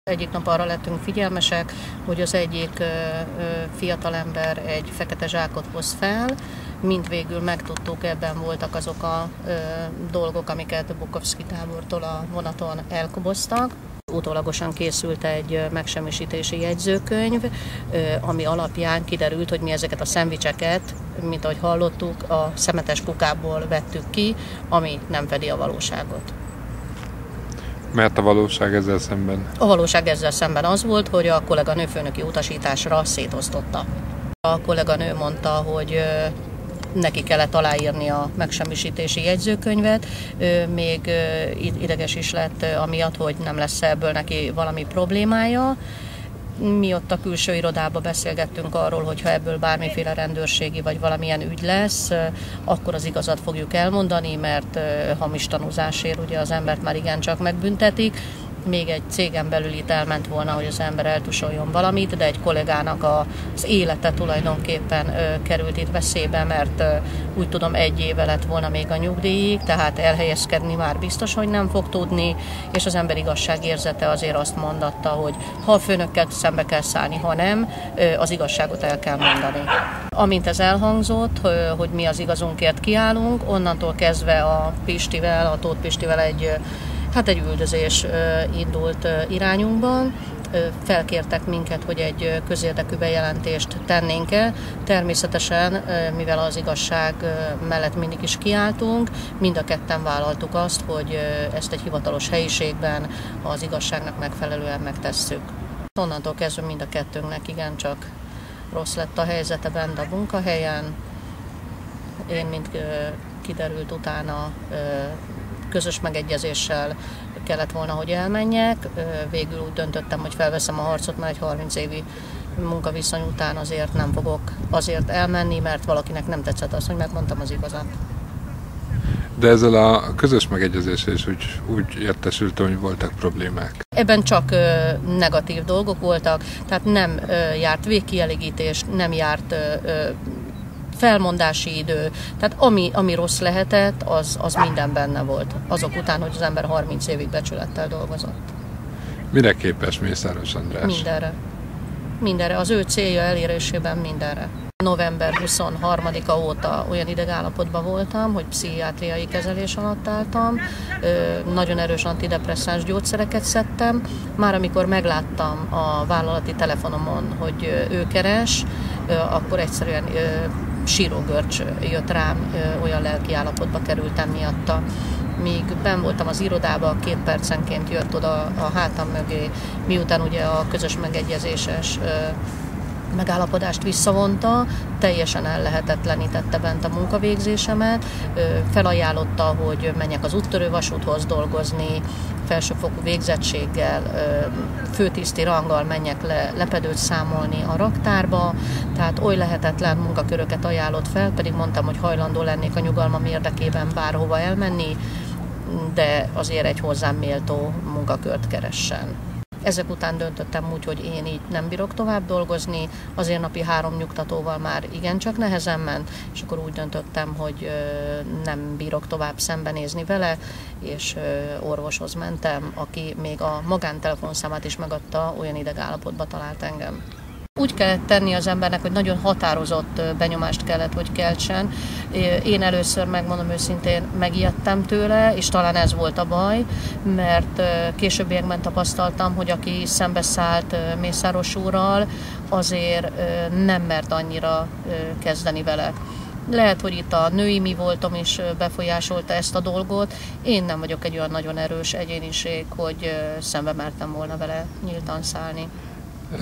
Egyik nap arra lettünk figyelmesek, hogy az egyik fiatalember egy fekete zsákot hoz fel, mint végül megtudtuk, ebben voltak azok a dolgok, amiket Bukovszki tábortól a vonaton elkoboztak. Utólagosan készült egy megsemmisítési jegyzőkönyv, ami alapján kiderült, hogy mi ezeket a szendvicseket, mint ahogy hallottuk, a szemetes kukából vettük ki, ami nem fedi a valóságot. Mert a valóság ezzel szemben? A valóság ezzel szemben az volt, hogy a kolléganő főnöki utasításra szétosztotta. A kolléganő mondta, hogy neki kellett aláírni a megsemmisítési jegyzőkönyvet, még ideges is lett amiatt, hogy nem lesz ebből neki valami problémája. Mi ott a külső irodában beszélgettünk arról, hogy ha ebből bármiféle rendőrségi vagy valamilyen ügy lesz, akkor az igazat fogjuk elmondani, mert hamis tanúzásért ugye az embert már igencsak megbüntetik. Még egy cégen belül itt elment volna, hogy az ember eltusoljon valamit, de egy kollégának az élete tulajdonképpen került itt veszélybe, mert úgy tudom 1 éve lett volna még a nyugdíjig, tehát elhelyezkedni már biztos, hogy nem fog tudni, és az ember igazságérzete azért azt mondatta, hogy ha a főnökkel szembe kell szállni, ha nem, az igazságot el kell mondani. Amint ez elhangzott, hogy mi az igazunkért kiállunk, onnantól kezdve a Tóth Pistivel egy üldözés indult irányunkban. Felkértek minket, hogy egy közérdekű bejelentést tennénk el. Természetesen, mivel az igazság mellett mindig is kiálltunk, mind a ketten vállaltuk azt, hogy ezt egy hivatalos helyiségben az igazságnak megfelelően megtesszük. Onnantól kezdve mind a kettőnknek igencsak rossz lett a helyzete bent a munkahelyen. Én, mint kiderült utána, közös megegyezéssel kellett volna, hogy elmenjek. Végül úgy döntöttem, hogy felveszem a harcot, mert egy 30 évi munkaviszony után azért nem fogok azért elmenni, mert valakinek nem tetszett az, hogy megmondtam az igazat. De ezzel a közös megegyezéssel is úgy értesültem, hogy voltak problémák. Ebben csak negatív dolgok voltak, tehát nem járt végkielégítés, nem járt felmondási idő, tehát ami rossz lehetett, az minden benne volt. Azok után, hogy az ember 30 évig becsülettel dolgozott. Mire képes Mészáros András? Mindenre. Mindenre. Az ő célja elérésében mindenre. November 23-a óta olyan idegállapotban voltam, hogy pszichiátriai kezelés alatt álltam, nagyon erős antidepresszáns gyógyszereket szedtem. Már amikor megláttam a vállalati telefonomon, hogy ő keres, akkor egyszerűen sírógörcs jött rám, olyan lelkiállapotba kerültem miatta. Míg benn voltam az irodában, 2 percenként jött oda a hátam mögé, miután ugye a közös megegyezéses megállapodást visszavonta, teljesen ellehetetlenítette bent a munkavégzésemet, felajánlotta, hogy menjek az úttörővasúthoz dolgozni, felsőfokú végzettséggel, főtiszti ranggal menjek lepedőt számolni a raktárba, tehát oly lehetetlen munkaköröket ajánlott fel, pedig mondtam, hogy hajlandó lennék a nyugalmam érdekében bárhova elmenni, de azért egy hozzám méltó munkakört keressen. Ezek után döntöttem úgy, hogy én így nem bírok tovább dolgozni, azért napi 3 nyugtatóval már igencsak nehezen ment, és akkor úgy döntöttem, hogy nem bírok tovább szembenézni vele, és orvoshoz mentem, aki még a magántelefonszámát is megadta, olyan idegállapotba talált engem. Úgy kellett tenni az embernek, hogy nagyon határozott benyomást kellett, hogy keltsen. Én először, megmondom őszintén, megijedtem tőle, és talán ez volt a baj, mert későbbiekben tapasztaltam, hogy aki szembeszállt Mészáros úrral, azért nem mert annyira kezdeni vele. Lehet, hogy itt a női mi voltam is befolyásolta ezt a dolgot. Én nem vagyok egy olyan nagyon erős egyéniség, hogy szembe mertem volna vele nyíltan szállni.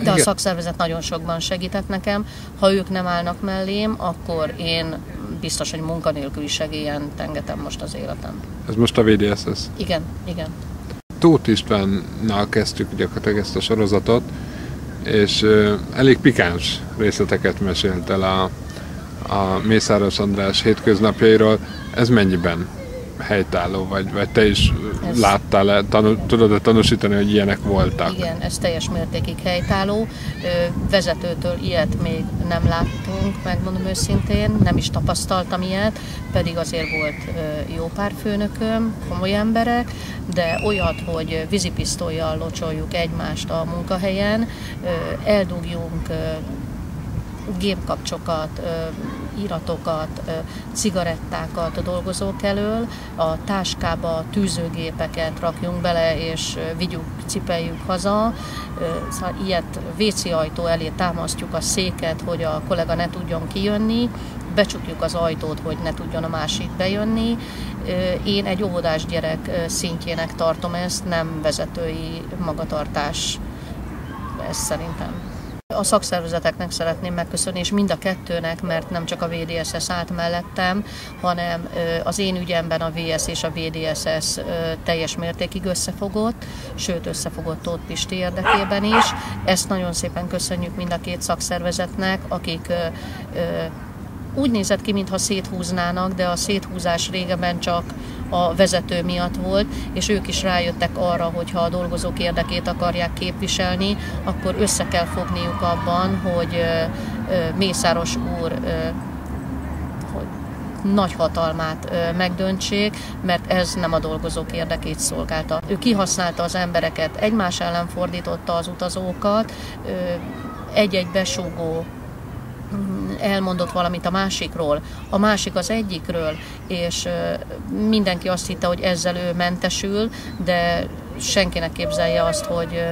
De a szakszervezet nagyon sokban segített nekem. Ha ők nem állnak mellém, akkor én biztos, hogy munkanélküli segélyen tengetem most az életem. Ez most a VDSS? Igen, igen. Tóth Istvánnal kezdtük gyakorlatilag ezt a sorozatot, és elég pikáns részleteket mesélt el a Mészáros András hétköznapjairól. Ez mennyiben helytálló, vagy te is láttál-e, tudod-e tanúsítani, hogy ilyenek voltak? Igen, ez teljes mértékig helytálló. Vezetőtől ilyet még nem láttunk, megmondom őszintén, nem is tapasztaltam ilyet, pedig azért volt jó pár főnököm, komoly emberek, de olyat, hogy vízipisztollyal locsoljuk egymást a munkahelyen, eldugjunk gépkapcsokat, iratokat, cigarettákat a dolgozók elől, a táskába tűzőgépeket rakjunk bele, és vigyük, cipeljük haza. Szóval ilyet WC ajtó elé támasztjuk a széket, hogy a kollega ne tudjon kijönni, becsukjuk az ajtót, hogy ne tudjon a másik bejönni. Én egy óvodás gyerek szintjének tartom ezt, nem vezetői magatartás ez szerintem. A szakszervezeteknek szeretném megköszönni, és mind a kettőnek, mert nem csak a VDSS állt mellettem, hanem az én ügyemben a VS és a VDSS teljes mértékig összefogott, sőt összefogott Tóth Pisti érdekében is. Ezt nagyon szépen köszönjük mind a két szakszervezetnek, akik úgy nézett ki, mintha széthúznának, de a széthúzás régebben csak a vezető miatt volt, és ők is rájöttek arra, hogy ha a dolgozók érdekét akarják képviselni, akkor össze kell fogniuk abban, hogy Mészáros úr nagy hatalmát megdöntsék, mert ez nem a dolgozók érdekét szolgálta. Ő kihasználta az embereket, egymás ellen fordította az utazókat, egy-egy besúgó elmondott valamit a másikról, a másik az egyikről, és mindenki azt hitte, hogy ezzel ő mentesül, de senkinek képzelje azt, hogy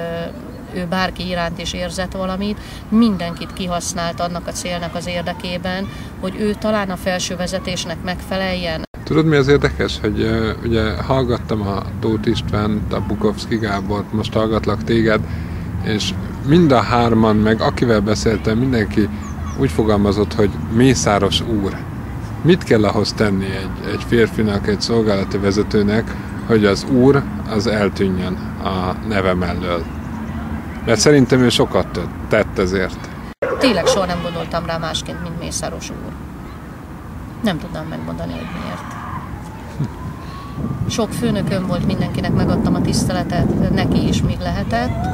ő bárki iránt is érzett valamit, mindenkit kihasznált annak a célnak az érdekében, hogy ő talán a felső vezetésnek megfeleljen. Tudod, mi az érdekes, hogy ugye hallgattam a Tóth Istvánt, a Bukovszki Gábort, most hallgatlak téged, és mind a hárman, meg akivel beszéltem, mindenki úgy fogalmazott, hogy Mészáros úr. Mit kell ahhoz tenni egy férfinak, egy szolgálati vezetőnek, hogy az úr az eltűnjön a neve mellől? Mert szerintem ő sokat tett ezért. Tényleg soha nem gondoltam rá másként, mint Mészáros úr. Nem tudnám megmondani, hogy miért. Sok főnököm volt, mindenkinek megadtam a tiszteletet, neki is még lehetett,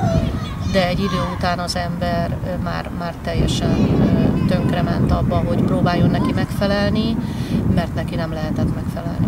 de egy idő után az ember már teljesen tönkrement abba, hogy próbáljon neki megfelelni, mert neki nem lehetett megfelelni.